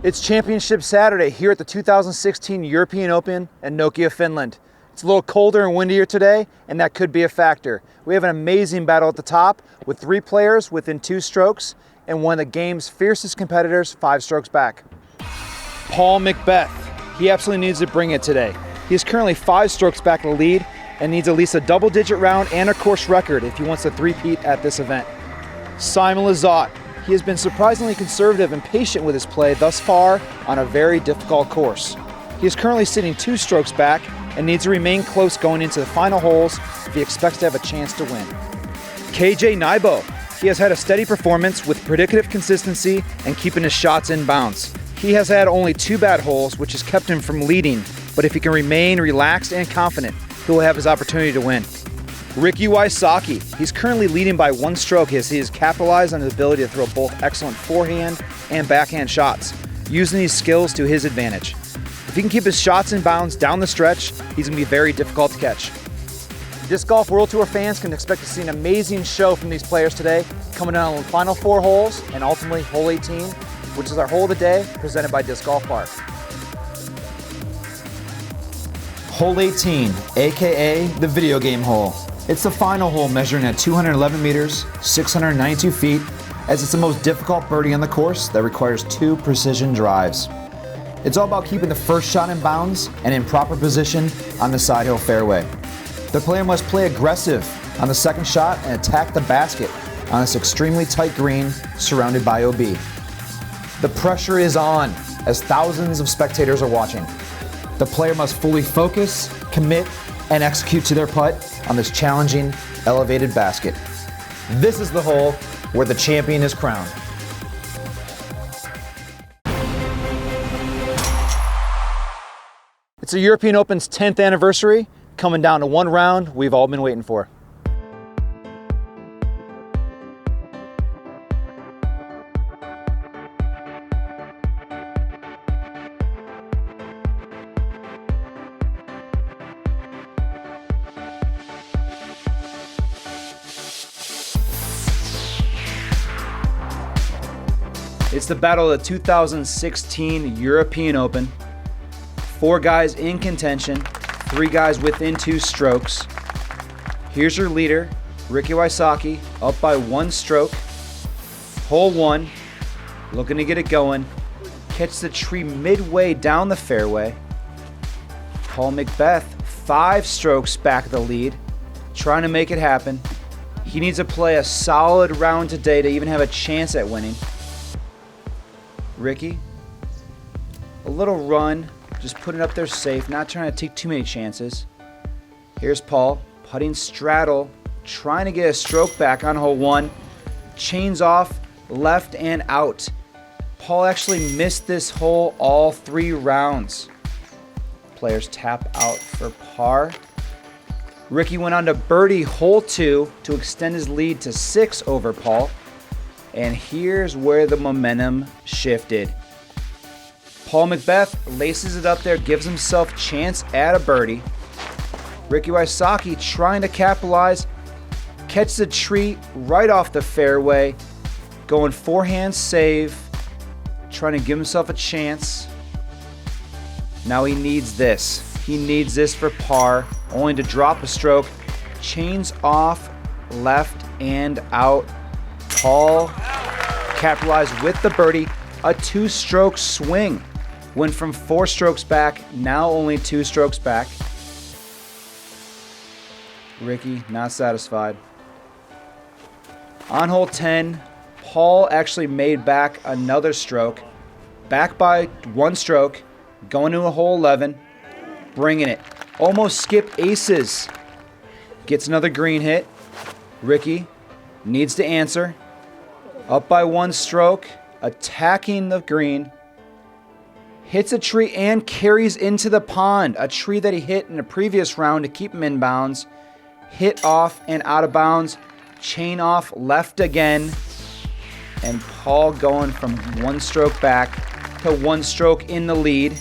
It's Championship Saturday here at the 2016 European Open in Nokia, Finland. It's a little colder and windier today, and that could be a factor. We have an amazing battle at the top with 3 players within 2 strokes and one of the game's fiercest competitors 5 strokes back. Paul McBeth. He absolutely needs to bring it today. He is currently 5 strokes back in the lead and needs at least a double-digit round and a course record if he wants to three-peat at this event. Simon Lizotte. He has been surprisingly conservative and patient with his play thus far on a very difficult course. He is currently sitting 2 strokes back and needs to remain close going into the final holes if he expects to have a chance to win. KJ Nybo. He has had a steady performance with predictive consistency and keeping his shots in bounds. He has had only 2 bad holes, which has kept him from leading, but if he can remain relaxed and confident, he will have his opportunity to win. Ricky Wysocki. He's currently leading by 1 stroke as he has capitalized on his ability to throw both excellent forehand and backhand shots, using these skills to his advantage. If he can keep his shots in bounds down the stretch, he's going to be very difficult to catch. Disc Golf World Tour fans can expect to see an amazing show from these players today, coming down on the final 4 holes and ultimately hole 18, which is our hole of the day, presented by DiscGolfPark. Hole 18, aka the video game hole. It's the final hole measuring at 211 meters, 692 feet, as it's the most difficult birdie on the course that requires 2 precision drives. It's all about keeping the first shot in bounds and in proper position on the side hill fairway. The player must play aggressive on the second shot and attack the basket on this extremely tight green surrounded by OB. The pressure is on as thousands of spectators are watching. The player must fully focus, commit, and execute to their putt on this challenging, elevated basket. This is the hole where the champion is crowned. It's the European Open's 10th anniversary, coming down to one round we've all been waiting for. It's the battle of the 2016 European Open. 4 guys in contention, 3 guys within 2 strokes. Here's your leader, Ricky Wysocki, up by 1 stroke. Hole 1, looking to get it going. Catch the tree midway down the fairway. Paul McBeth, 5 strokes back of the lead, trying to make it happen. He needs to play a solid round today to even have a chance at winning. Ricky, a little run, just putting it up there safe, not trying to take too many chances. Here's Paul, putting straddle, trying to get a stroke back on hole 1. Chains off, left and out. Paul actually missed this hole all 3 rounds. Players tap out for par. Ricky went on to birdie hole 2 to extend his lead to 6 over Paul. And here's where the momentum shifted. Paul McBeth laces it up there, gives himself a chance at a birdie. Ricky Wysocki trying to capitalize, catches the tree right off the fairway, going forehand save, trying to give himself a chance. Now he needs this. He needs this for par, only to drop a stroke. Chains off, left and out. Paul capitalized with the birdie, a 2-stroke swing. Went from 4 strokes back, now only 2 strokes back. Ricky not satisfied. On hole 10, Paul actually made back another stroke. Back by 1 stroke, going to a hole 11, bringing it. Almost skipped aces. Gets another green hit. Ricky needs to answer. Up by 1 stroke, attacking the green. Hits a tree and carries into the pond. A tree that he hit in a previous round to keep him in bounds. Hit off and out of bounds. Chain off, left again. And Paul going from 1 stroke back to 1 stroke in the lead.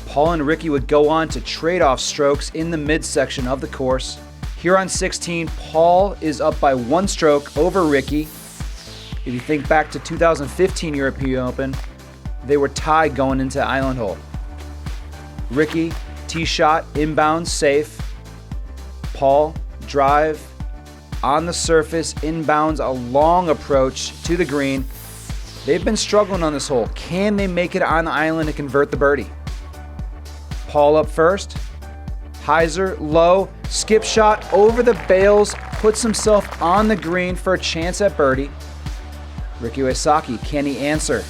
Paul and Ricky would go on to trade off strokes in the midsection of the course. Here on 16, Paul is up by 1 stroke over Ricky. If you think back to 2015 European Open, they were tied going into island hole. Ricky, tee shot, inbounds, safe. Paul, drive, on the surface, inbounds, a long approach to the green. They've been struggling on this hole. Can they make it on the island and convert the birdie? Paul up first. Heiser, low, skip shot over the bails, puts himself on the green for a chance at birdie. Ricky Wysocki, can he answer?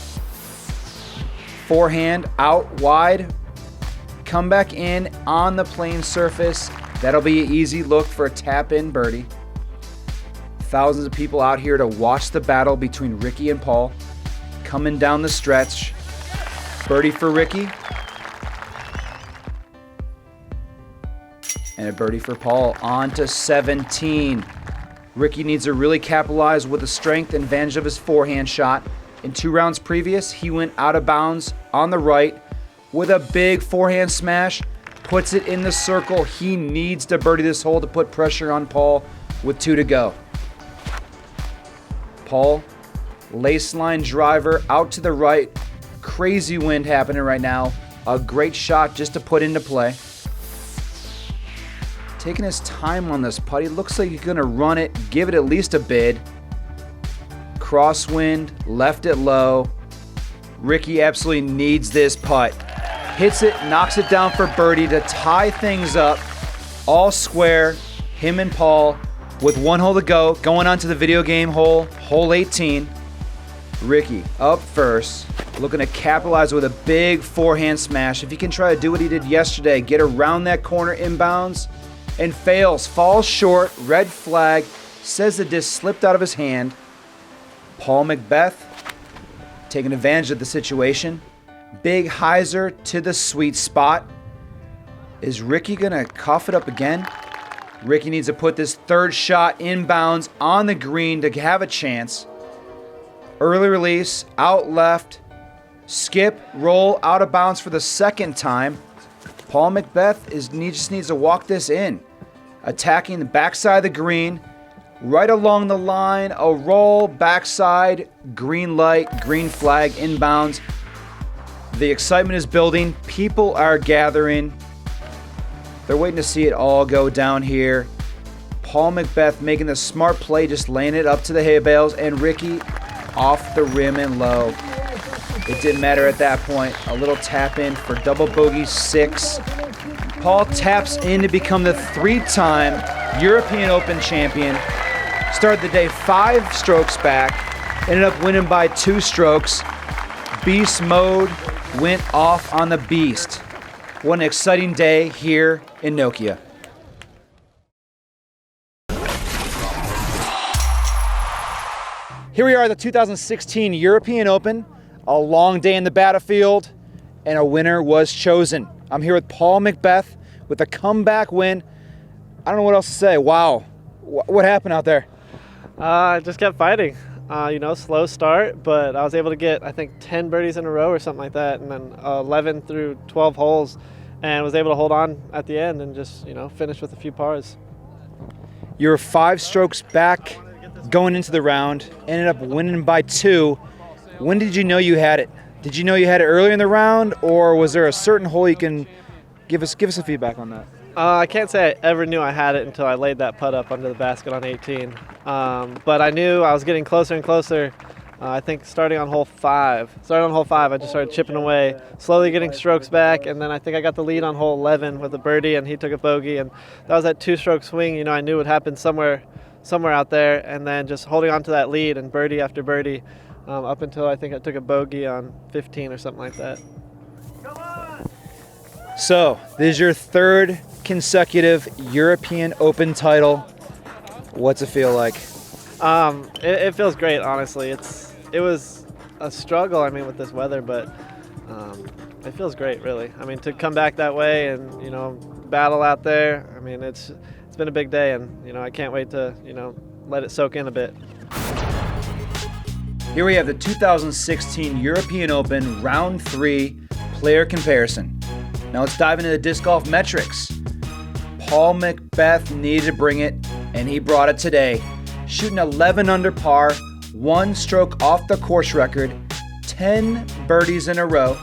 Forehand, out wide, come back in on the playing surface. That'll be an easy look for a tap-in birdie. Thousands of people out here to watch the battle between Ricky and Paul. Coming down the stretch. Birdie for Ricky. And a birdie for Paul. On to 17. Ricky needs to really capitalize with the strength and advantage of his forehand shot. In 2 rounds previous, he went out of bounds on the right with a big forehand smash. Puts it in the circle. He needs to birdie this hole to put pressure on Paul with 2 to go. Paul, lace line driver out to the right. Crazy wind happening right now. A great shot just to put into play. Taking his time on this putt. He looks like he's going to run it, give it at least a bid. Crosswind, left it low. Ricky absolutely needs this putt. Hits it, knocks it down for birdie to tie things up. All square, him and Paul with 1 hole to go. Going on to the video game hole, hole 18. Ricky up first, looking to capitalize with a big forehand smash. If he can try to do what he did yesterday, get around that corner inbounds, and fails, falls short, red flag, says the disc slipped out of his hand. Paul McBeth taking advantage of the situation. Big hyzer to the sweet spot. Is Ricky gonna cough it up again? Ricky needs to put this 3rd shot inbounds on the green to have a chance. Early release, out left, skip, roll, out of bounds for the 2nd time. Paul McBeth just needs to walk this in. Attacking the backside of the green, right along the line, a roll, backside, green light, green flag, inbounds. The excitement is building. People are gathering. They're waiting to see it all go down here. Paul McBeth making the smart play, just laying it up to the hay bales, and Ricky off the rim and low. It didn't matter at that point. A little tap in for double bogey 6. Paul taps in to become the 3-time European Open champion. Started the day 5 strokes back. Ended up winning by 2 strokes. Beast mode went off on the beast. What an exciting day here in Nokia. Here we are at the 2016 European Open. A long day in the battlefield, and a winner was chosen. I'm here with Paul McBeth with a comeback win. I don't know what else to say. Wow. What happened out there? I just kept fighting. Slow start, but I was able to get, I think, 10 birdies in a row or something like that, and then 11 through 12 holes, and was able to hold on at the end and just, finish with a few pars. You were 5 strokes back going into the round, ended up winning by 2. When did you know you had it? Did you know you had it earlier in the round, or was there a certain hole you can give us some feedback on that? I can't say I ever knew I had it until I laid that putt up under the basket on 18. But I knew I was getting closer and closer. I think starting on hole 5. I just started chipping away, slowly getting strokes back, and then I think I got the lead on hole 11 with a birdie, and he took a bogey, and that was that 2-stroke swing. I knew it happened somewhere out there, and then just holding on to that lead and birdie after birdie up until I think I took a bogey on 15 or something like that. So, this is your 3rd consecutive European Open title. What's it feel like? It feels great, honestly. It was a struggle, with this weather, but it feels great, really. To come back that way and, battle out there, it's been a big day, and, I can't wait to, let it soak in a bit. Here we have the 2016 European Open Round 3 player comparison. Now let's dive into the disc golf metrics. Paul McBeth needed to bring it, and he brought it today. Shooting 11 under par, 1 stroke off the course record, 10 birdies in a row.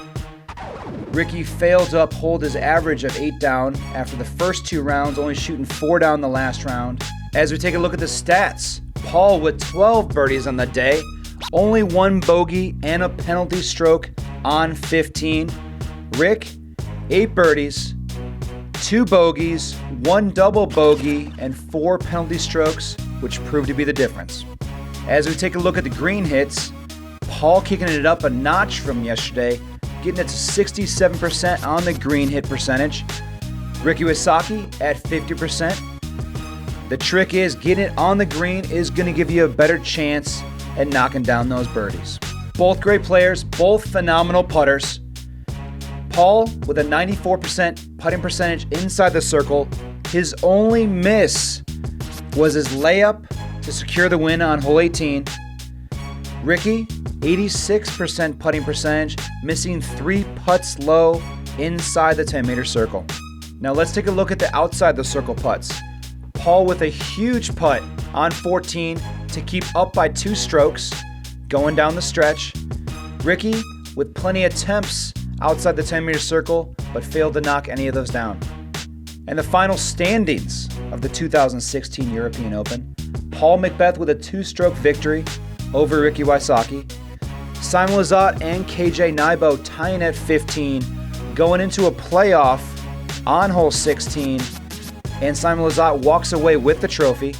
Ricky failed to uphold his average of 8 down after the first 2 rounds, only shooting 4 down the last round. As we take a look at the stats, Paul with 12 birdies on the day, only 1 bogey and a penalty stroke on 15. Rick, 8 birdies, 2 bogeys, 1 double bogey, and 4 penalty strokes, which proved to be the difference. As we take a look at the green hits, Paul kicking it up a notch from yesterday, getting it to 67% on the green hit percentage. Ricky Wysocki at 50%. The trick is getting it on the green is going to give you a better chance at knocking down those birdies. Both great players, both phenomenal putters. Paul with a 94% putting percentage inside the circle. His only miss was his layup to secure the win on hole 18. Ricky, 86% putting percentage, missing 3 putts low inside the 10-meter circle. Now let's take a look at the outside the circle putts. Paul with a huge putt on 14 to keep up by 2 strokes going down the stretch. Ricky with plenty of attempts outside the 10-meter circle, but failed to knock any of those down. And the final standings of the 2016 European Open, Paul McBeth with a 2-stroke victory over Ricky Wysocki. Simon Lizotte and KJ Nybo tying at 15, going into a playoff on hole 16, and Simon Lizotte walks away with the trophy.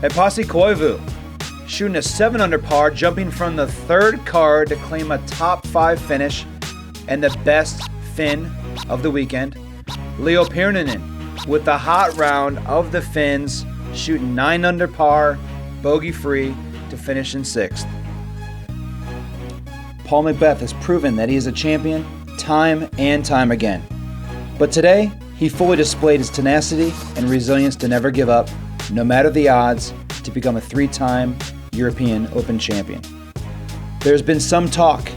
And Pasi Koivu shooting a 7 under par, jumping from the 3rd card to claim a top 5 finish and the best Finn of the weekend. Leo Pirnanen with the hot round of the Finns, shooting 9 under par, bogey free to finish in 6th. Paul McBeth has proven that he is a champion time and time again. But today, he fully displayed his tenacity and resilience to never give up, no matter the odds, to become a 3-time European Open champion. There's been some talk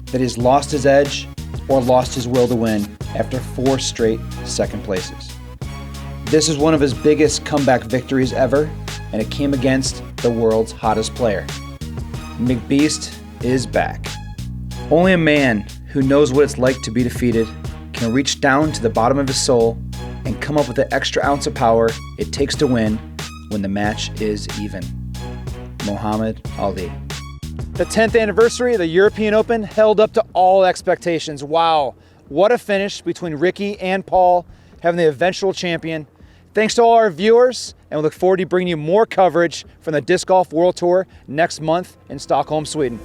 that he's lost his edge or lost his will to win after 4 straight second places. This is one of his biggest comeback victories ever, and it came against the world's hottest player. McBeast is back. Only a man who knows what it's like to be defeated can reach down to the bottom of his soul and come up with the extra ounce of power it takes to win when the match is even. Muhammad Ali. The 10th anniversary of the European Open held up to all expectations. Wow, what a finish between Ricky and Paul, having the eventual champion. Thanks to all our viewers, and we look forward to bringing you more coverage from the Disc Golf World Tour next month in Stockholm, Sweden.